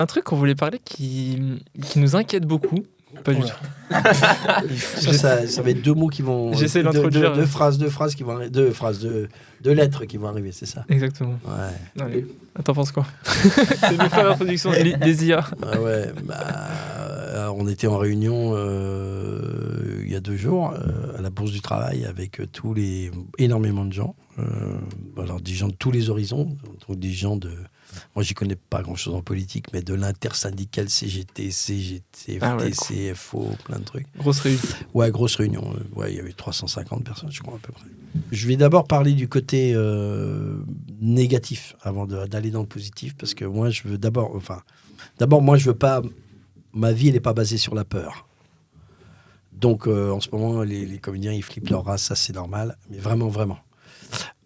Un truc qu'on voulait parler qui nous inquiète beaucoup. Pas du tout. Ça va être deux mots qui vont. J'essaie d'introduire. Deux phrases qui vont arriver. Deux lettres qui vont arriver, c'est ça. Exactement. Ouais. Allez, t'en penses quoi? C'est nous faire l'introduction des IA. Ah ouais, on était en réunion il y a 2 jours à la Bourse du Travail avec énormément de gens. Alors des gens de tous les horizons, donc des gens de. Moi, j'y connais pas grand-chose en politique, mais de l'intersyndicale CGT, CGT, FTC, FO, plein de trucs. Grosse réunion. Ouais, grosse réunion. Ouais, il y avait 350 personnes, je crois, à peu près. Je vais d'abord parler du côté négatif avant d'aller dans le positif, parce que moi, je veux d'abord, moi, je veux pas. Ma vie, elle n'est pas basée sur la peur. Donc, en ce moment, les comédiens, ils flippent leur race, ça, c'est normal, mais vraiment, vraiment.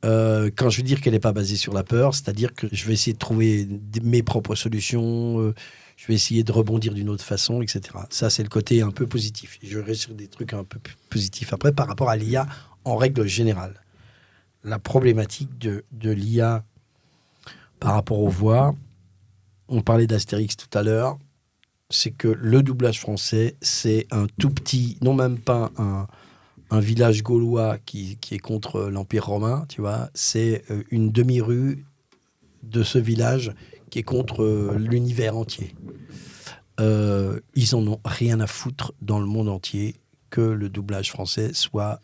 Quand je veux dire qu'elle n'est pas basée sur la peur, c'est-à-dire que je vais essayer de trouver mes propres solutions, je vais essayer de rebondir d'une autre façon, etc. Ça, c'est le côté un peu positif. Je vais sur des trucs un peu plus positifs. Après, par rapport à l'IA, en règle générale, la problématique de l'IA par rapport aux voix, on parlait d'Astérix tout à l'heure, c'est que le doublage français, c'est un tout petit, non même pas un village gaulois qui est contre l'Empire romain, tu vois, c'est une demi-rue de ce village qui est contre l'univers entier. Ils en ont rien à foutre dans le monde entier que le doublage français soit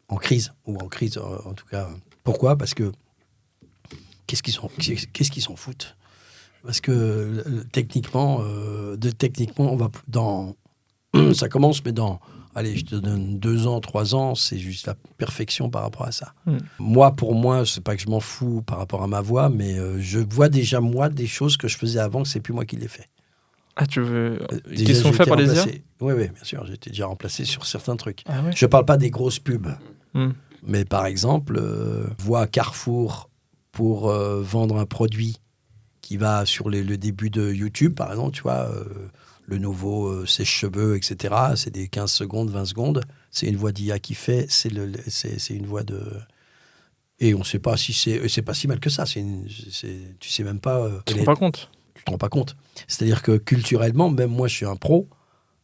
en crise, ou en crise en tout cas. Pourquoi ? Parce que qu'est-ce qu'ils s'en foutent ? Parce que techniquement, on va dans... Ça commence, mais allez, je te donne 2 ans, 3 ans, c'est juste la perfection par rapport à ça. Pour moi, c'est pas que je m'en fous par rapport à ma voix, mais je vois déjà, moi, des choses que je faisais avant, que c'est plus moi qui les fais. Ah, tu veux... Qui sont faits par les IA ? Oui, bien sûr, j'ai été déjà remplacé sur certains trucs. Ah ouais ? Je parle pas des grosses pubs, mais par exemple, voix Carrefour pour vendre un produit qui va sur le début de YouTube, par exemple, tu vois... le nouveau sèche-cheveux, etc. C'est des 15 secondes, 20 secondes. C'est une voix d'IA qui fait. C'est une voix de... Et on ne sait pas si c'est pas si mal que ça. Tu sais même pas... Tu te rends pas compte. Tu te rends pas compte. C'est-à-dire que culturellement, même moi, je suis un pro,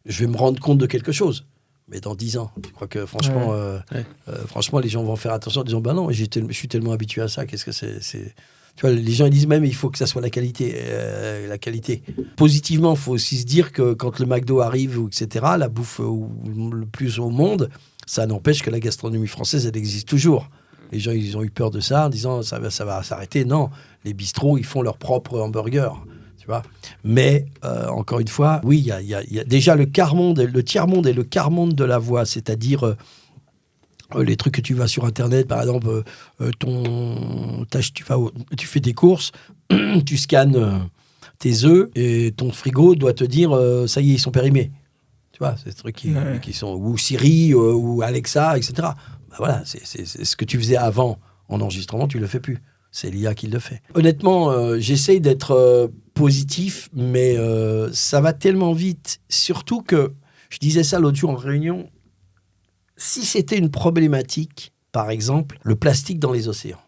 je vais me rendre compte de quelque chose. Mais dans 10 ans, je crois que franchement, franchement, les gens vont faire attention en disant, ben non, je suis tellement habitué à ça, qu'est-ce que c'est... Tu vois, les gens ils disent même il faut que ça soit la qualité. La qualité. Positivement, il faut aussi se dire que quand le McDo arrive, etc., la bouffe le plus au monde, ça n'empêche que la gastronomie française, elle existe toujours. Les gens ils ont eu peur de ça en disant ça va s'arrêter. Non, les bistrots, ils font leur propre hamburger. Tu vois. Mais encore une fois, oui, il y a déjà le quart-monde, le tiers-monde et le quart-monde de la voix, c'est-à-dire... les trucs que tu vas sur Internet, par exemple, tu fais des courses, tu scannes tes œufs et ton frigo doit te dire ça y est, ils sont périmés. Tu vois, c'est des trucs qui sont... Ou Siri, ou Alexa, etc. Ben voilà, c'est ce que tu faisais avant en enregistrement, tu le fais plus. C'est l'IA qui le fait. Honnêtement, j'essaye d'être positif, mais ça va tellement vite. Surtout que, je disais ça l'autre jour en réunion, si c'était une problématique, par exemple, le plastique dans les océans,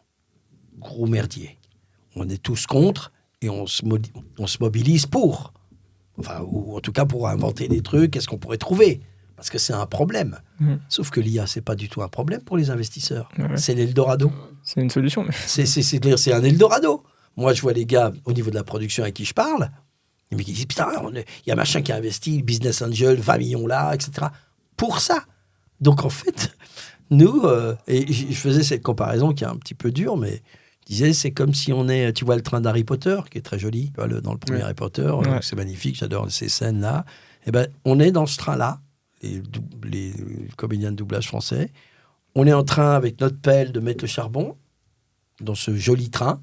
gros merdier. On est tous contre et on se mobilise pour. Enfin, ou en tout cas pour inventer des trucs, qu'est-ce qu'on pourrait trouver ? Parce que c'est un problème. Sauf que l'IA, c'est pas du tout un problème pour les investisseurs. Ouais. C'est l'Eldorado. C'est une solution. C'est un Eldorado. Moi, je vois les gars au niveau de la production avec qui je parle, mais qui disent, putain, il y a machin qui a investi, Business Angel, 20 millions là, etc. Pour ça. Donc, en fait, nous, et je faisais cette comparaison qui est un petit peu dure, mais je disais, c'est comme si tu vois le train d'Harry Potter, qui est très joli, tu vois, dans le premier Harry Potter, c'est magnifique, j'adore ces scènes-là. Et ben, on est dans ce train-là, les comédiens de doublage français, on est en train, avec notre pelle, de mettre le charbon dans ce joli train,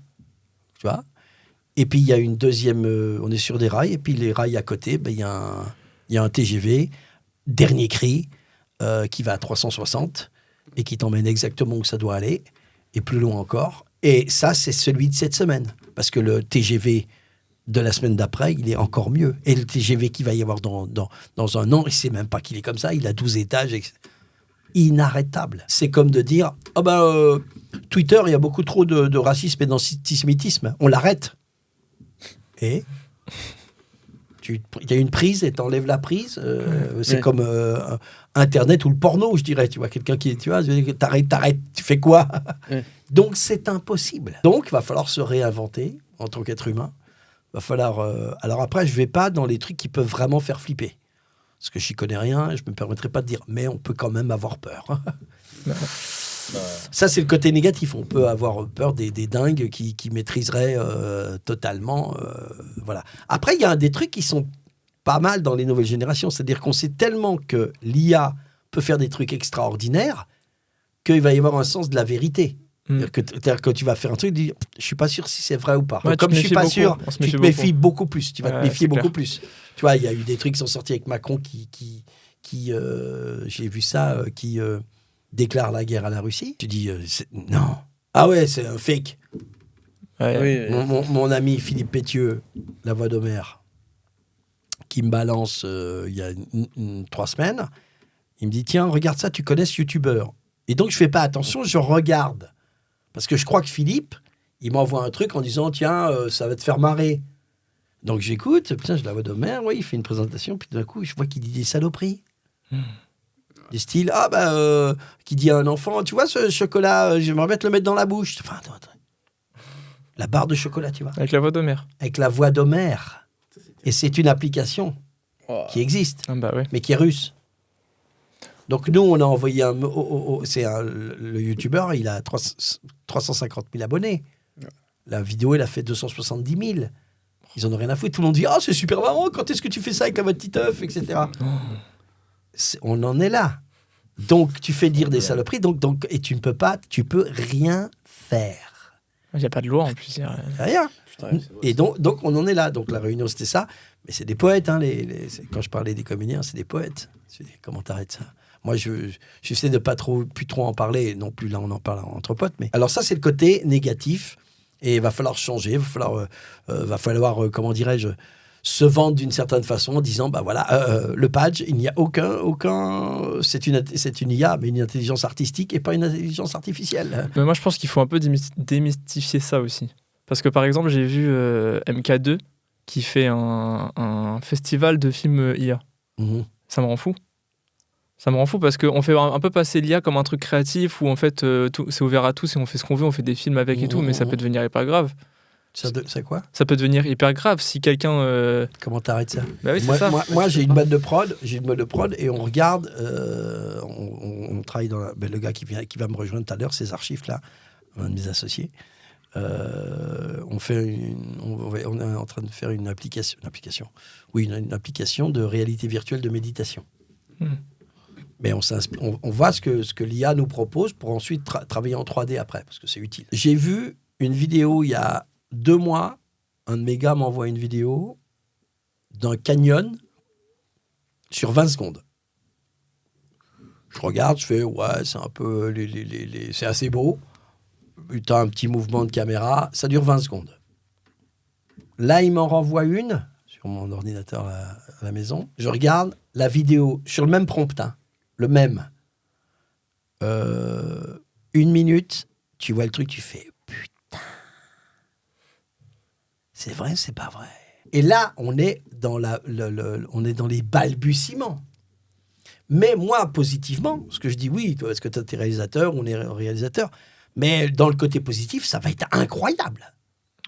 tu vois, et puis il y a une deuxième, on est sur des rails, et puis les rails à côté, ben, il y a un TGV, dernier cri, qui va à 360 et qui t'emmène exactement où ça doit aller et plus loin encore. Et ça, c'est celui de cette semaine. Parce que le TGV de la semaine d'après, il est encore mieux. Et le TGV qu'il va y avoir dans un an, il ne sait même pas qu'il est comme ça. Il a 12 étages. inarrêtable. C'est comme de dire Twitter, il y a beaucoup trop de racisme et d'antisémitisme. On l'arrête. Et il y a une prise et t'enlèves la prise. C'est comme Internet ou le porno, je dirais. Tu vois, quelqu'un qui... Tu vois, t'arrêtes, tu fais quoi? Donc, c'est impossible. Donc, il va falloir se réinventer en tant qu'être humain. Va falloir... Alors après, je vais pas dans les trucs qui peuvent vraiment faire flipper. Parce que j'y connais rien, je me permettrai pas de dire, mais on peut quand même avoir peur. Ça, c'est le côté négatif. On peut avoir peur des dingues qui maîtriseraient totalement. Voilà. Après, il y a des trucs qui sont pas mal dans les nouvelles générations. C'est-à-dire qu'on sait tellement que l'IA peut faire des trucs extraordinaires qu'il va y avoir un sens de la vérité. C'est-à-dire que tu vas faire un truc, tu dis, je suis pas sûr si c'est vrai ou pas. Ouais, comme je suis pas sûr, tu te méfies beaucoup plus. Tu vas te méfier beaucoup clair. plus. Tu vois, il y a eu des trucs qui sont sortis avec Macron qui j'ai vu ça, qui déclare la guerre à la Russie. Tu dis, non. Ah ouais, c'est un fake. Ouais. Mon ami Philippe Pétieux, la voix d'Homère, qui me balance il y a 3 semaines, il me dit, tiens, regarde ça, tu connais ce youtubeur. Et donc, je fais pas attention, je regarde. Parce que je crois que Philippe, il m'envoie un truc en disant, tiens, ça va te faire marrer. Donc, j'écoute, putain, je la vois d'Homère, il fait une présentation, puis d'un coup, je vois qu'il dit des saloperies. Des styles, qui dit à un enfant, tu vois, ce chocolat, j'aimerais bien te le mettre dans la bouche. Enfin, attends. La barre de chocolat, tu vois. Avec la voix d'Homère. Avec la voix d'Homère. Et c'est une application qui existe, Ah bah ouais. mais qui est russe. Donc, nous, on a envoyé le youtubeur, il a 350 000 abonnés. La vidéo, elle a fait 270 000. Ils en ont rien à foutre. Tout le monde dit, c'est super marrant, quand est-ce que tu fais ça avec la voix de Titeuf, etc. On en est là. Donc, tu fais dire des saloperies, et tu peux rien faire. Il n'y a pas de loi en plus. Rien. Putain, et donc, on en est là. Donc, la réunion, c'était ça. Mais c'est des poètes. Hein, quand je parlais des comédiens, c'est des poètes. Comment t'arrêtes ça? Moi, j'essaie de plus trop en parler. Non plus, là, on en parle entre potes. Mais alors, ça, c'est le côté négatif. Et il va falloir changer. Il va falloir comment dirais-je, se vendre d'une certaine façon en disant, le Page, il n'y a aucun c'est une IA, mais une intelligence artistique et pas une intelligence artificielle. Mais moi, je pense qu'il faut un peu démystifier ça aussi. Parce que, par exemple, j'ai vu MK2 qui fait un festival de films IA. Mmh. Ça me rend fou. Ça me rend fou parce qu'on fait un peu passer l'IA comme un truc créatif où en fait c'est ouvert à tous et on fait ce qu'on veut, on fait des films avec et tout, mais ça peut devenir hyper grave. C'est quoi? Ça peut devenir hyper grave si quelqu'un... Comment t'arrêtes ça? Bah oui, c'est ça. Moi j'ai une boîte de prod, et on regarde, on travaille dans le gars qui va me rejoindre tout à l'heure, ces archives-là, un de mes associés. On est en train de faire une application. Une application de réalité virtuelle de méditation. Mais on voit ce que l'IA nous propose pour ensuite travailler en 3D après, parce que c'est utile. J'ai vu une vidéo il y a 2 mois, un de mes gars m'envoie une vidéo d'un canyon sur 20 secondes. Je regarde, je fais, c'est un peu... c'est assez beau. Tu as un petit mouvement de caméra, ça dure 20 secondes. Là, il m'en renvoie une, sur mon ordinateur à la maison. Je regarde la vidéo sur le même prompt, le même. 1 minute, tu vois le truc, tu fais, putain. C'est vrai, c'est pas vrai. Et là, on est dans les balbutiements. Mais moi, positivement, ce que je dis, oui, toi, est-ce que tu es réalisateur, on est réalisateur, mais dans le côté positif, ça va être incroyable.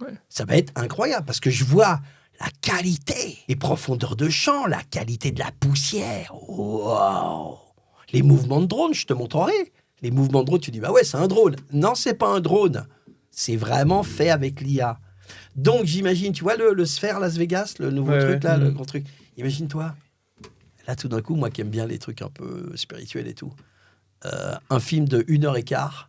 Ouais. Ça va être incroyable, parce que je vois la qualité, les profondeurs de champ, la qualité de la poussière. Wow. Les mouvements de drone, je te montrerai. Les mouvements de drone, tu dis, c'est un drone. Non, c'est pas un drone. C'est vraiment fait avec l'IA. Donc, j'imagine, tu vois le Sphere Las Vegas, le nouveau truc, là, le grand truc. Imagine-toi. Là, tout d'un coup, moi qui aime bien les trucs un peu spirituels et tout, un film de 1h15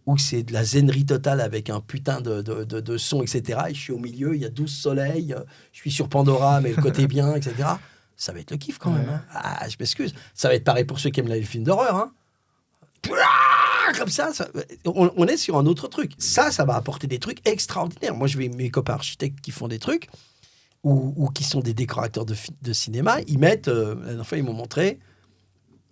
où c'est de la zennerie totale avec un putain de son, etc. Et je suis au milieu, il y a 12 soleils, je suis sur Pandora, mais le côté bien, etc. Ça va être le kiff quand même. Hein. Je m'excuse. Ça va être pareil pour ceux qui aiment les films d'horreur. Hein. Comme ça, on est sur un autre truc. Ça va apporter des trucs extraordinaires. Moi, mes copains architectes qui font des trucs, ou qui sont des décorateurs de cinéma, ils mettent, la dernière fois, ils m'ont montré,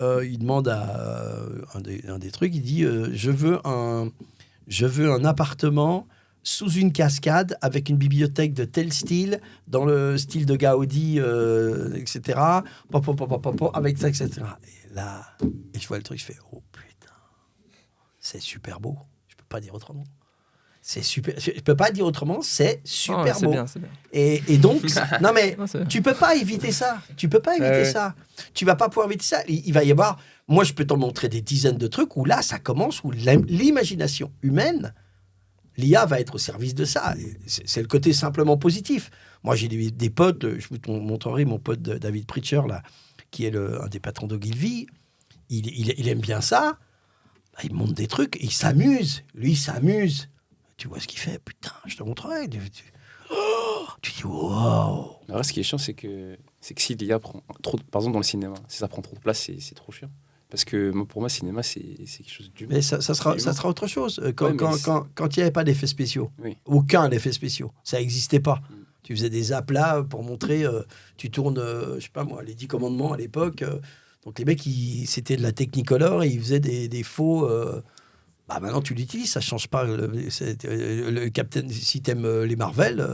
il demande à un des trucs, il dit je veux un appartement sous une cascade avec une bibliothèque de tel style, dans le style de Gaudi, etc. Avec ça, etc. Et là, je vois le truc, je fais oh putain, c'est super beau. Je peux pas dire autrement. C'est super. Je peux pas dire autrement. C'est super beau. C'est bien. Et donc, non mais Non, tu peux pas éviter ça. Tu peux pas éviter ça. Tu vas pas pouvoir éviter ça. Il va y avoir. Moi, je peux t'en montrer des dizaines de trucs où là, ça commence où l'imagination humaine, l'IA va être au service de ça. C'est le côté simplement positif. Moi, j'ai des potes. Je vous montrerai mon pote David Preacher là, qui est un des patrons d'Ogilvy. Il aime bien ça. Il montre des trucs. Il s'amuse. Lui, il s'amuse. Tu vois ce qu'il fait, putain, je te montrerai. Tu dis, wow. Alors, ce qui est chiant, c'est que si l'IA prend trop, par exemple dans le cinéma, si ça prend trop de place, c'est trop chiant. Parce que pour moi, le cinéma, c'est quelque chose d'humain. Mais ça sera autre chose. Quand il n'y avait pas d'effets spéciaux, aucun effet spéciaux, ça n'existait pas. Tu faisais des aplats pour montrer, tu tournes, je sais pas moi, les 10 commandements à l'époque. Donc les mecs, c'était de la Technicolor et ils faisaient des faux... maintenant tu l'utilises, ça change pas. Le Captain, si t'aimes les Marvel,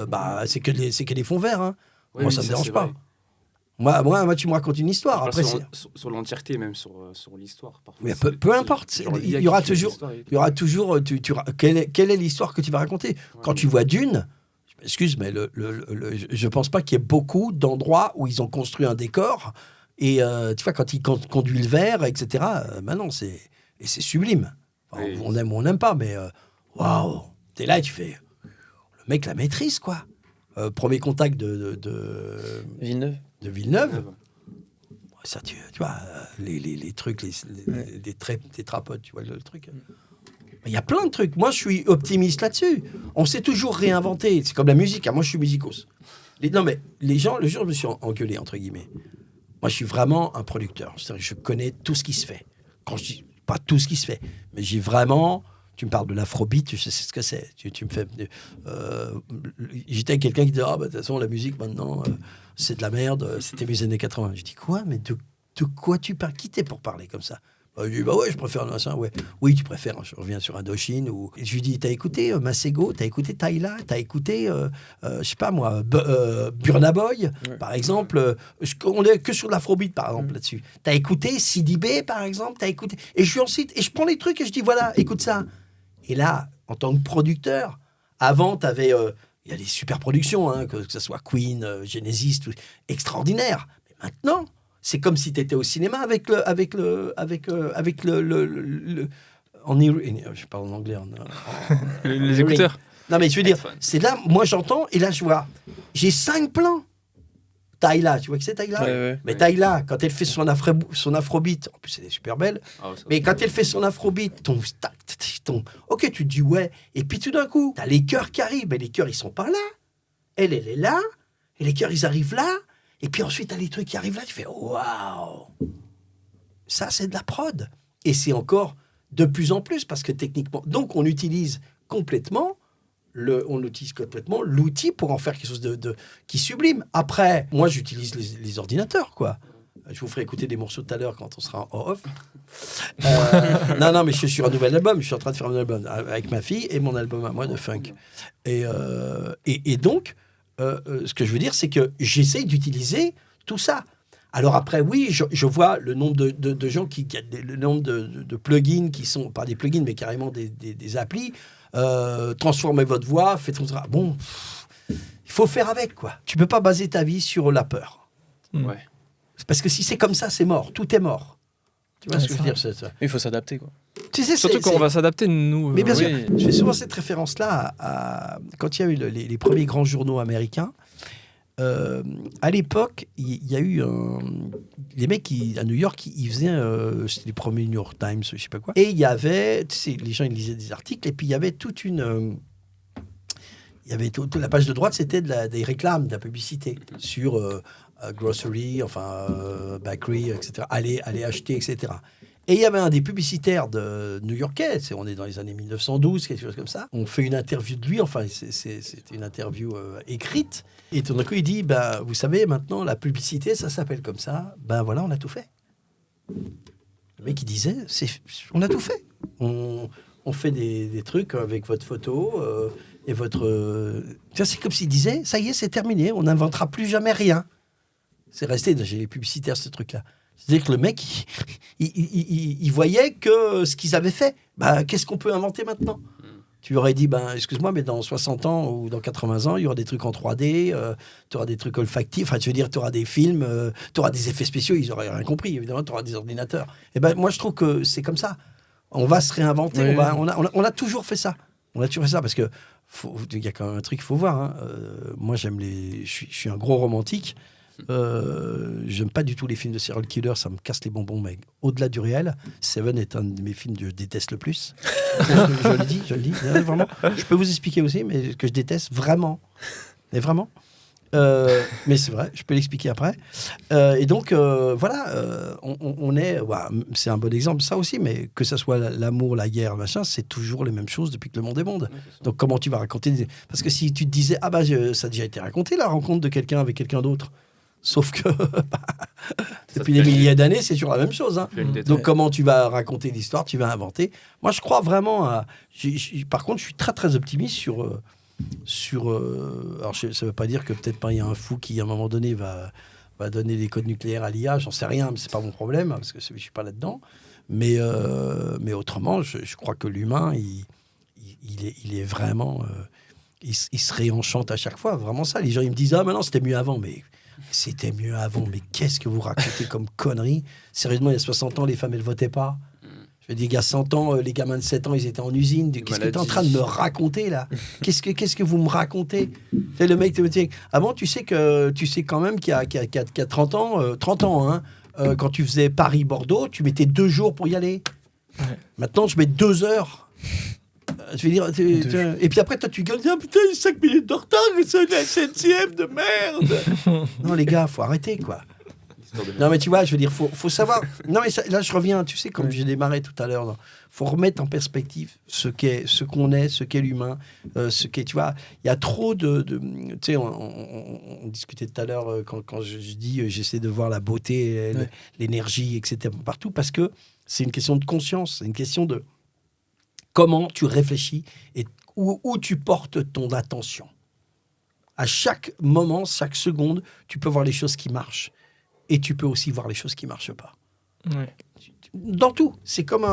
c'est que les fonds verts. Hein. Oui, moi, ça me dérange pas. Moi, tu me racontes une histoire. Après, sur l'entièreté, même sur l'histoire. Mais peu importe. Il y aura toujours. Quelle est l'histoire que tu vas raconter quand tu vois Dune? Je m'excuse, mais je pense pas qu'il y ait beaucoup d'endroits où ils ont construit un décor et tu vois quand il conduit le verre, etc. Non, c'est sublime. On aime ou on n'aime pas, mais waouh, t'es là et tu fais. Le mec la maîtrise, quoi. Premier contact de Villeneuve. De Villeneuve. Ça, tu vois, les trucs, des trapotes, tu vois le truc. Il y a plein de trucs. Moi, je suis optimiste là-dessus. On s'est toujours réinventé. C'est comme la musique. Hein. Moi, je suis musicos. Non, mais les gens, le jour où je me suis engueulé, entre guillemets, moi, je suis vraiment un producteur. C'est-à-dire que je connais tout ce qui se fait. Quand je dis pas tout ce qui se fait, mais j'ai vraiment... Tu me parles de l'afrobeat, je sais ce que c'est. Tu me fais... j'étais avec quelqu'un qui dit « Ah, de toute façon, la musique, maintenant, c'est de la merde. C'était mes années 80. » Je dis « Quoi? Mais de quoi tu parles? Qui t'es pour parler comme ça ?» Je dis « Ouais, je préfère ça. Ouais. Oui, tu préfères. Je reviens sur Indochine. Ou... » Et je lui dis « T'as écouté Masego? T'as écouté Tyla? T'as écouté, je sais pas moi, Burna Boy, par exemple? On est que sur l'afrobeat, par exemple, là-dessus. T'as écouté Sidibé, par exemple? T'as écouté... » Et je prends les trucs et je dis « Voilà, écoute ça. » Et là, en tant que producteur, avant, tu avais... Il y a des super productions, hein, que ce soit Queen, Genesis, tout, extraordinaire. Mais maintenant, c'est comme si tu étais au cinéma avec le je parle en anglais. Les écouteurs. Non, mais je veux dire, c'est là, moi j'entends, et là je vois, j'ai 5 plans. Tyla, tu vois que c'est Tyla? Ouais. Mais Tyla, quand elle fait son afrobeat, en plus elle est super belle, mais quand elle fait son afrobeat, ok, tu te dis ouais, et puis tout d'un coup, t'as les chœurs qui arrivent, mais les chœurs ils sont pas là, elle est là, et les chœurs ils arrivent là, et puis ensuite t'as les trucs qui arrivent là, tu fais waouh, ça c'est de la prod, et c'est encore de plus en plus, parce que techniquement, donc on utilise complètement l'outil pour en faire quelque chose qui sublime. Après, moi, j'utilise les ordinateurs, quoi. Je vous ferai écouter des morceaux tout à l'heure quand on sera en off. Non, mais je suis sur un nouvel album. Je suis en train de faire un album avec ma fille et mon album à moi de funk. Et donc, ce que je veux dire, c'est que j'essaye d'utiliser tout ça. Alors après, oui, je vois le nombre de gens le nombre de plugins qui sont, pas des plugins, mais carrément des applis. Transformez votre voix, faites tout ça. Bon, il faut faire avec, quoi. Tu peux pas baser ta vie sur la peur. Ouais. Parce que si c'est comme ça, c'est mort. Tout est mort. Tu vois ce que je veux dire, c'est ça. Il faut s'adapter, quoi. Tu sais, surtout quand on va s'adapter, nous. Mais bien sûr, je fais souvent cette référence-là quand il y a eu les premiers grands journaux américains. À l'époque, il y a eu les mecs à New York, ils faisaient c'était les premiers New York Times, je sais pas quoi. Et il y avait, tu sais, les gens ils lisaient des articles et puis il y avait toute la page de droite, c'était des réclames, de la publicité sur grocery, bakery, etc. Allez acheter, etc. Et il y avait un des publicitaires de New-Yorkais, on est dans les années 1912, quelque chose comme ça. On fait une interview de lui, c'était une interview écrite. Et tout d'un coup, il dit, vous savez, maintenant, la publicité, ça s'appelle comme ça. Voilà, on a tout fait. Le mec, il disait, on a tout fait. On fait des trucs avec votre photo et votre... c'est comme s'il disait, ça y est, c'est terminé, on n'inventera plus jamais rien. C'est resté chez les publicitaires, ce truc-là. C'est-à-dire que le mec, il voyait que ce qu'ils avaient fait, qu'est-ce qu'on peut inventer maintenant ? Tu lui aurais dit, excuse-moi, mais dans 60 ans ou dans 80 ans, il y aura des trucs en 3D, tu auras des trucs olfactifs, enfin, tu veux dire, tu auras des films, tu auras des effets spéciaux, ils n'auraient rien compris, évidemment, tu auras des ordinateurs. Et moi, je trouve que c'est comme ça. On va se réinventer, Oui. on a toujours fait ça. On a toujours fait ça, parce que il y a quand même un truc qu'il faut voir. Hein. Moi, je suis un gros romantique. J'aime pas du tout les films de serial killer, ça me casse les bonbons, mais au-delà du réel, Seven est un de mes films que je déteste le plus. je le dis, vraiment. Je peux vous expliquer aussi, mais que je déteste vraiment. Mais vraiment. Mais c'est vrai, je peux l'expliquer après. Et donc, voilà, on est... c'est un bon exemple, ça aussi, mais que ce soit l'amour, la guerre, machin, c'est toujours les mêmes choses depuis que le monde est monde. Donc, comment tu vas raconter... Parce que si tu te disais, ça a déjà été raconté, la rencontre de quelqu'un avec quelqu'un d'autre. Sauf que depuis des milliers d'années, c'est toujours la même chose. Hein. Donc, comment tu vas raconter l'histoire, tu vas inventer. Moi, je crois vraiment à... par contre, je suis très, très optimiste sur alors, ça ne veut pas dire que peut-être pas il y a un fou qui, à un moment donné, va donner les codes nucléaires à l'IA. J'en sais rien, mais ce n'est pas mon problème, parce que je ne suis pas là-dedans. Mais autrement, je crois que l'humain, il est vraiment... il se réenchante à chaque fois. Vraiment ça. Les gens, ils me disent « Ah, maintenant, c'était mieux avant. » Mais c'était mieux avant. Mais qu'est-ce que vous racontez comme conneries ? Sérieusement, il y a 60 ans, les femmes, elles ne votaient pas. Je veux dire, il y a 100 ans, les gamins de 7 ans, ils étaient en usine. Qu'est-ce que tu es en train de me raconter, là ? Qu'est-ce que vous me racontez ? C'est le mec te dit, avant, tu sais quand même qu'il y a 30 ans, hein, quand tu faisais Paris-Bordeaux, tu mettais 2 jours pour y aller. Ouais. Maintenant, je mets 2 heures. Je veux dire, et puis après, toi, tu gueules, ah, putain, 5 minutes de retard, c'est la SNCF de merde. Non, les gars, faut arrêter, quoi. Non, mais tu vois, je veux dire, faut savoir. Non, mais là, je reviens, tu sais, comme j'ai démarré tout à l'heure, faut remettre en perspective ce qu'on est, ce qu'est l'humain, ce qu'est, tu vois, il y a trop de tu sais, on discutait tout à l'heure quand je dis, j'essaie de voir la beauté, l'énergie, etc. partout, parce que c'est une question de conscience, c'est une question de comment tu réfléchis et où tu portes ton attention. À chaque moment, chaque seconde, tu peux voir les choses qui marchent. Et tu peux aussi voir les choses qui ne marchent pas. Ouais. Dans tout. C'est comme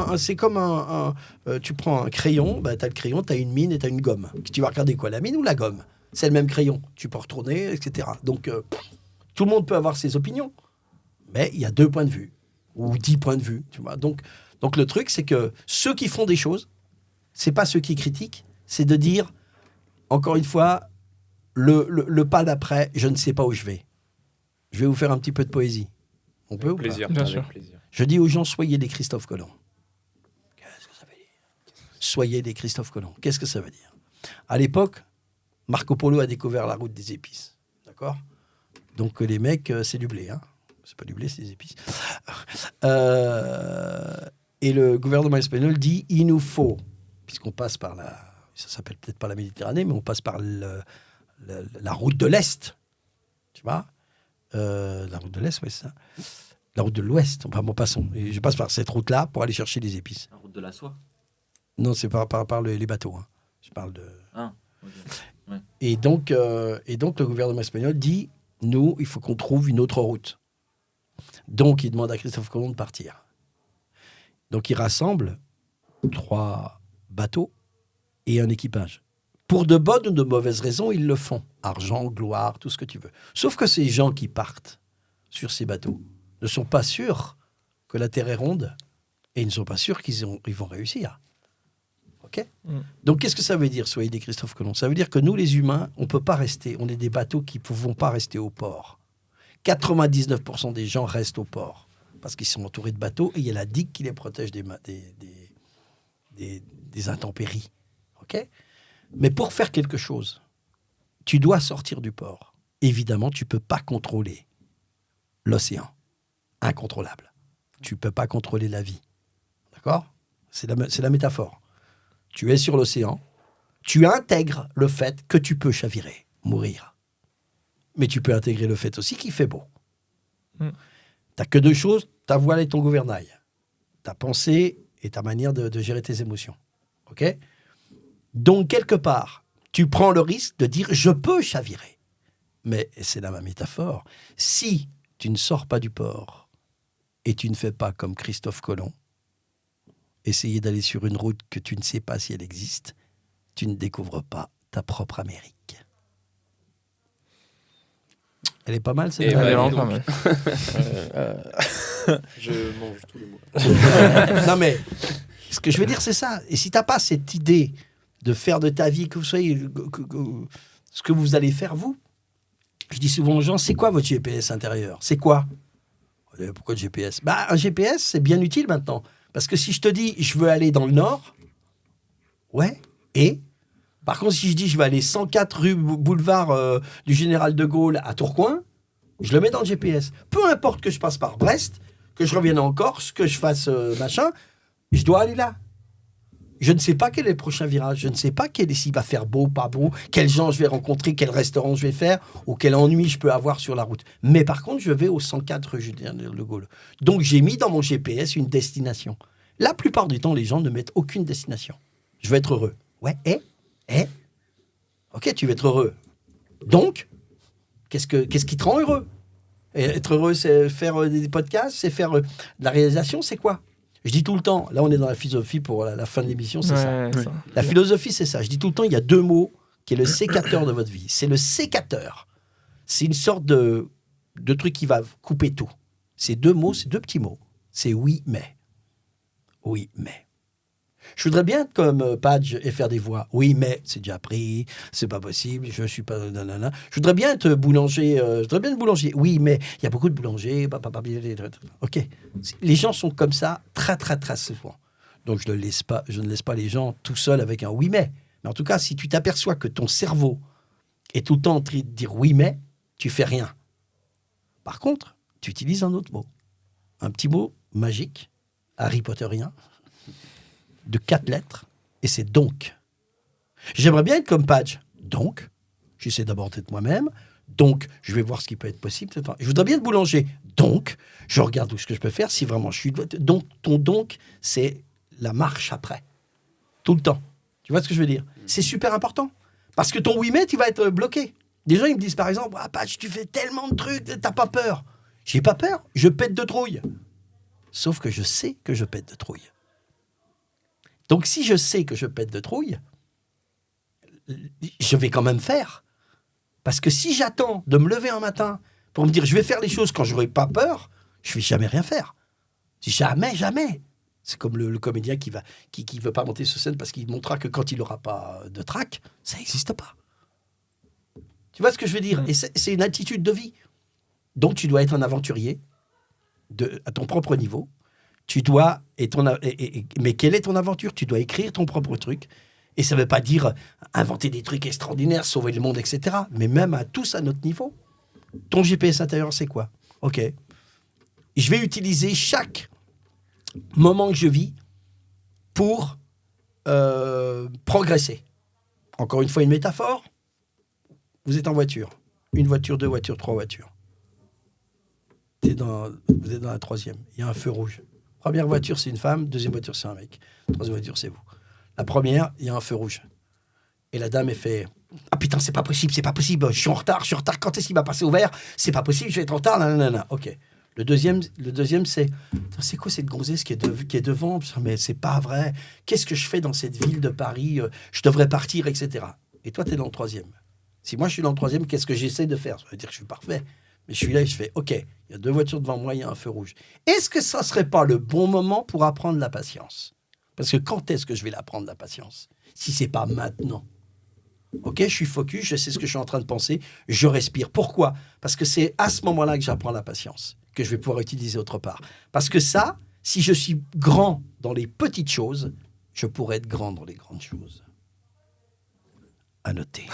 tu prends un crayon, tu as le crayon, tu as une mine et tu as une gomme. Tu vas regarder quoi, la mine ou la gomme ? C'est le même crayon. Tu peux retourner, etc. Donc, tout le monde peut avoir ses opinions. Mais il y a 2 points de vue. Ou 10 points de vue. Tu vois. Donc, le truc, c'est que ceux qui font des choses, ce n'est pas ceux qui critiquent, c'est de dire, encore une fois, le pas d'après, je ne sais pas où je vais. Je vais vous faire un petit peu de poésie. On peut ou pas ? Plaisir. Bien Avec sûr. plaisir. Je dis aux gens, soyez des Christophe Colomb. Qu'est-ce que ça veut dire ? Soyez des Christophe Colomb. Qu'est-ce que ça veut dire ? À l'époque, Marco Polo a découvert la route des épices. D'accord ? Donc les mecs, c'est du blé. Hein ? C'est pas du blé, c'est des épices. Et le gouvernement espagnol dit, il nous faut, puisqu'on passe par ça s'appelle peut-être pas la Méditerranée, mais on passe par la route de l'Est. Tu vois ? La route de l'Est, oui, c'est ça. La route de l'Ouest, enfin bon, passons. Et je passe par cette route-là pour aller chercher les épices. La route de la soie. Non, c'est par les bateaux. Hein. Je parle de... Ah, ok. Ouais. Et donc, le gouvernement espagnol dit, nous, il faut qu'on trouve une autre route. Donc, il demande à Christophe Colomb de partir. Donc, il rassemble 3 bateaux et un équipage. Pour de bonnes ou de mauvaises raisons, ils le font. Argent, gloire, tout ce que tu veux. Sauf que ces gens qui partent sur ces bateaux ne sont pas sûrs que la Terre est ronde et ils ne sont pas sûrs qu'ils vont réussir. OK ? Donc, qu'est-ce que ça veut dire, soyez des Christophe Colomb ? Ça veut dire que nous, les humains, on ne peut pas rester. On est des bateaux qui ne vont pas rester au port. 99% des gens restent au port parce qu'ils sont entourés de bateaux et il y a la digue qui les protège des intempéries. OK ? Mais pour faire quelque chose, tu dois sortir du port. Évidemment, tu ne peux pas contrôler l'océan. Incontrôlable. Tu ne peux pas contrôler la vie. D'accord ? C'est la métaphore. Tu es sur l'océan, tu intègres le fait que tu peux chavirer, mourir. Mais tu peux intégrer le fait aussi qu'il fait beau. Tu n'as que 2 choses, ta voile et ton gouvernail. ta pensée et ta manière de gérer tes émotions. OK ? Donc, quelque part, tu prends le risque de dire « je peux chavirer ». Mais c'est là ma métaphore. Si tu ne sors pas du port et tu ne fais pas comme Christophe Colomb, essayer d'aller sur une route que tu ne sais pas si elle existe, tu ne découvres pas ta propre Amérique. Elle est pas mal, Et celle-là. Elle est bah, vraiment donc- pas mal. Je mange tous les mots. Non, mais ce que je veux dire, c'est ça. Et si tu n'as pas cette idée de faire de ta vie, que vous soyez ce que vous allez faire, vous, je dis souvent aux gens, c'est quoi votre GPS intérieur ? C'est quoi ? Pourquoi le GPS ? Un GPS, c'est bien utile maintenant. Parce que si je te dis, je veux aller dans le nord, ouais, et par contre, si je dis, je vais aller 104 rue boulevard du Général de Gaulle à Tourcoing, je le mets dans le GPS. Peu importe que je passe par Brest, que je revienne en Corse, que je fasse machin, je dois aller là. Je ne sais pas quel est le prochain virage, je ne sais pas s'il va faire beau, pas beau, quels gens je vais rencontrer, quel restaurant je vais faire, ou quel ennui je peux avoir sur la route. Mais par contre, je vais au 104 rue Général de Gaulle. Donc j'ai mis dans mon GPS une destination. La plupart du temps, les gens ne mettent aucune destination. Je veux être heureux. Ouais, ok, tu veux être heureux. Donc, qu'est-ce qui te rend heureux ? Et être heureux, c'est faire des podcasts, c'est faire de la réalisation, c'est quoi ? Je dis tout le temps, là on est dans la philosophie pour la fin de l'émission, c'est ça. Ouais, ça. La philosophie, c'est ça. Je dis tout le temps, il y a deux mots qui est le sécateur de votre vie. C'est le sécateur. C'est une sorte de truc qui va couper tout. C'est deux mots, c'est deux petits mots. C'est oui, mais. Oui, mais. Je voudrais bien être comme Padge et faire des voix. Oui, mais c'est déjà pris, c'est pas possible, je suis pas... Nanana. Je voudrais bien être boulanger. Je voudrais bien être boulanger. Oui, mais il y a beaucoup de boulangers. Ok. Les gens sont comme ça très, très, très souvent. Donc je ne laisse pas les gens tout seuls avec un oui, mais. Mais en tout cas, si tu t'aperçois que ton cerveau est tout le temps en train de dire oui, mais, tu fais rien. Par contre, tu utilises un autre mot. Un petit mot magique, Harry Potterien, de 4 lettres, et c'est donc. J'aimerais bien être comme Padge. Donc, j'essaie d'abord d'être moi-même. Donc, je vais voir ce qui peut être possible. Je voudrais bien être boulanger. Donc, je regarde tout ce que je peux faire si vraiment je suis... Donc, ton donc, c'est la marche après. Tout le temps. Tu vois ce que je veux dire ? C'est super important. Parce que ton oui mais, tu vas être bloqué. Des gens, ils me disent par exemple, ah Padge, tu fais tellement de trucs, t'as pas peur. J'ai pas peur, je pète de trouille. Sauf que je sais que je pète de trouille. Donc, si je sais que je pète de trouille, je vais quand même faire. Parce que si j'attends de me lever un matin pour me dire je vais faire les choses quand je n'aurai pas peur, je ne vais jamais rien faire. Jamais. C'est comme le comédien qui veut pas monter sur scène parce qu'il montrera que quand il n'aura pas de trac, ça n'existe pas. Tu vois ce que je veux dire ? Et c'est une attitude de vie. Donc, tu dois être un aventurier à ton propre niveau. Tu dois... mais quelle est ton aventure ? Tu dois écrire ton propre truc. Et ça ne veut pas dire inventer des trucs extraordinaires, sauver le monde, etc. Mais même à tous à notre niveau. Ton GPS intérieur, c'est quoi ? OK. Je vais utiliser chaque moment que je vis pour progresser. Encore une fois, une métaphore. Vous êtes en voiture. Une voiture, 2 voitures, 3 voitures. Vous êtes dans la troisième. Il y a un feu rouge. Première voiture, c'est une femme. Deuxième voiture, c'est un mec. Troisième voiture, c'est vous. La première, il y a un feu rouge. Et la dame, elle fait « Ah putain, c'est pas possible, je suis en retard, quand est-ce qu'il va passer au vert ? C'est pas possible, je vais être en retard, nanana. » Ok. Le deuxième, c'est quoi cette gonzesse qui est devant ? Mais c'est pas vrai. Qu'est-ce que je fais dans cette ville de Paris ? Je devrais partir, etc. Et toi, tu es dans le troisième. Si moi, je suis dans le troisième, qu'est-ce que j'essaie de faire ? Ça veut dire que je suis parfait. Mais je suis là et je fais « Ok, il y a 2 voitures devant moi, il y a un feu rouge. Est-ce que ça serait pas le bon moment pour apprendre la patience ? Parce que quand est-ce que je vais l'apprendre, la patience ? Si c'est pas maintenant. Ok, je suis focus, je sais ce que je suis en train de penser, je respire. Pourquoi ? Parce que c'est à ce moment-là que j'apprends la patience, que je vais pouvoir utiliser autre part. Parce que ça, si je suis grand dans les petites choses, je pourrais être grand dans les grandes choses. À noter.